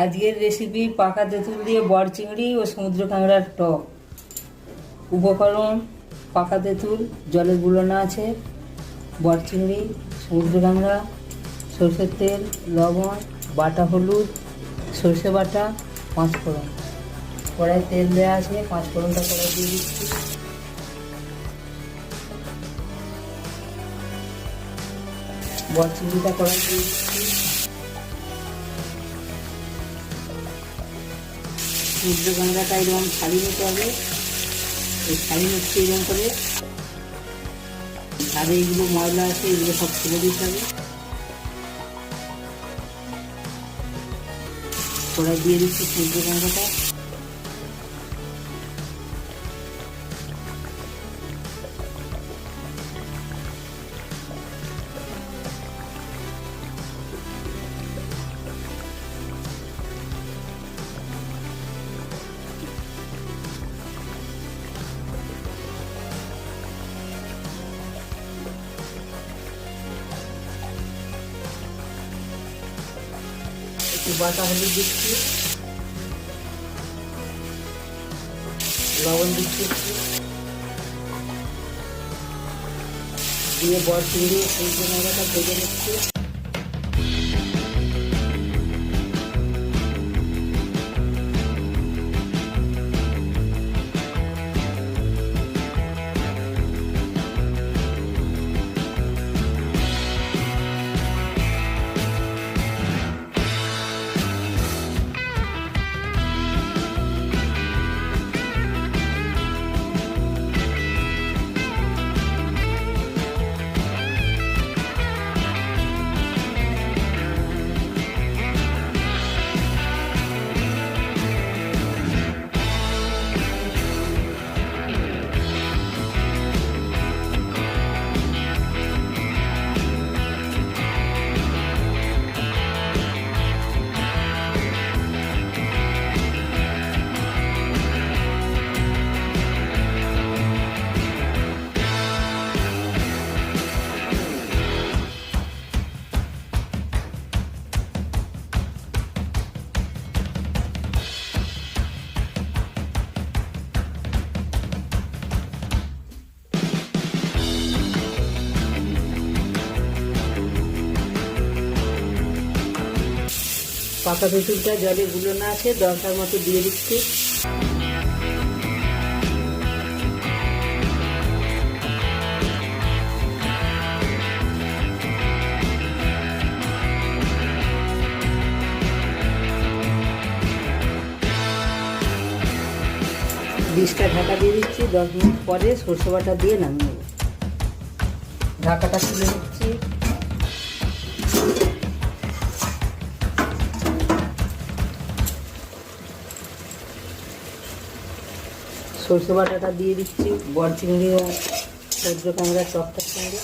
আজকের রেসিপি পাকা তেঁতুল দিয়ে বড় চিংড়ি ও সমুদ্র কাঁকড়ার টক। উপকরণ: পাকা তেঁতুল, জলে গুলানো আছে, বড় চিংড়ি, সমুদ্র কাঁকড়া, সরষের তেল, লবণ, বাটা হলুদ, সরষে বাটা, পাঁচফোড়ন। কড়াই তেল দেওয়া আছে, পাঁচফোড়নটা কড়াই দিয়ে দিচ্ছি। বড় চিংড়িটা কড়াই দিয়ে দিচ্ছি। সমুদ্র কাঁকড়াটা এরকম ছাড়িয়ে নিতে হবে। এই ছাড়িয়ে নিচ্ছি এরকম করে। আর এইগুলো ময়লা আছে, এগুলো সব ফেলে দিতে হবে। কড়াই দিয়ে দিচ্ছি সমুদ্র কাঁকড়াটা। একটু বাটা হলুদ দিচ্ছি, লবণ দিচ্ছি একটু, দিয়ে বড় চিংড়ি সমুদ্র কাঁকড়াটা ভেজে নিচ্ছি। পাকা তেঁতুলটা জলে গুলানো আছে, দরকার মতো দিয়ে দিচ্ছি। ডিশটা ঢাকা দিয়ে দিচ্ছি। 10 মিনিট পরে সরষে বাটা দিয়ে নামিয়ে নেব। ঢাকাটা খুলে নিচ্ছি। সরষে বাটাটা দিয়ে দিচ্ছি বড় চিংড়ি ও সমুদ্র কাঁকড়ার টকটার সঙ্গে।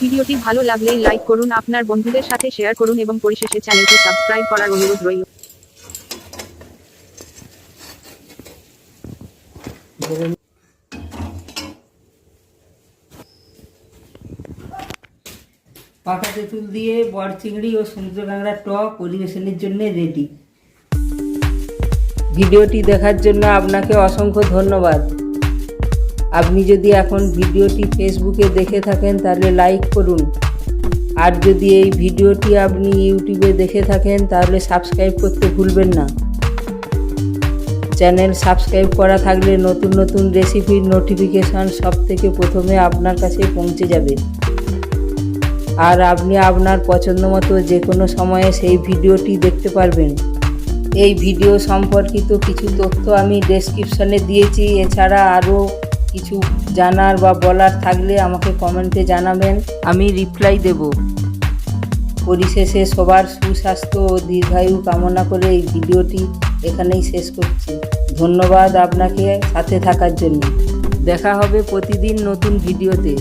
ভিডিওটি ভালো লাগলে লাইক করুন, আপনার বন্ধুদের সাথে শেয়ার করুন এবং পরিশেষে চ্যানেলটি সাবস্ক্রাইব করার অনুরোধ রইল। পাকা তেঁতুল দিয়ে বড় চিংড়ি ও সমুদ্র কাঁকড়ার টক পরিবেশনের জন্য রেডি। ভিডিওটি দেখার জন্য আপনাকে অসংখ্য ধন্যবাদ। আপনি যদি এখন ভিডিওটি ফেসবুকে দেখে থাকেন তাহলে লাইক করুন, আর যদি এই ভিডিওটি আপনি ইউটিউবে দেখে থাকেন তাহলে সাবস্ক্রাইব করতে ভুলবেন না। চ্যানেল সাবস্ক্রাইব করা থাকলে নতুন নতুন রেসিপির নোটিফিকেশান সবথেকে প্রথমে আপনার কাছে পৌঁছে যাবে। আর আপনি আপনার পছন্দ মতো যে কোনো সময়ে সেই ভিডিওটি দেখতে পারবেন। এই ভিডিও সম্পর্কিত কিছু তথ্য আমি ডেসক্রিপশনে দিয়েছি। এছাড়া আরও কিছু জানার বা বলার থাকলে আমাকে কমেন্টে জানাবেন, আমি রিপ্লাই দেব। পরিশেষে সবার সুস্বাস্থ্য ও দীর্ঘায়ু কামনা করে এই ভিডিওটি এখানেই শেষ করছি। ধন্যবাদ আপনাকে সাথে থাকার জন্য। দেখা হবে প্রতিদিন নতুন ভিডিওতে।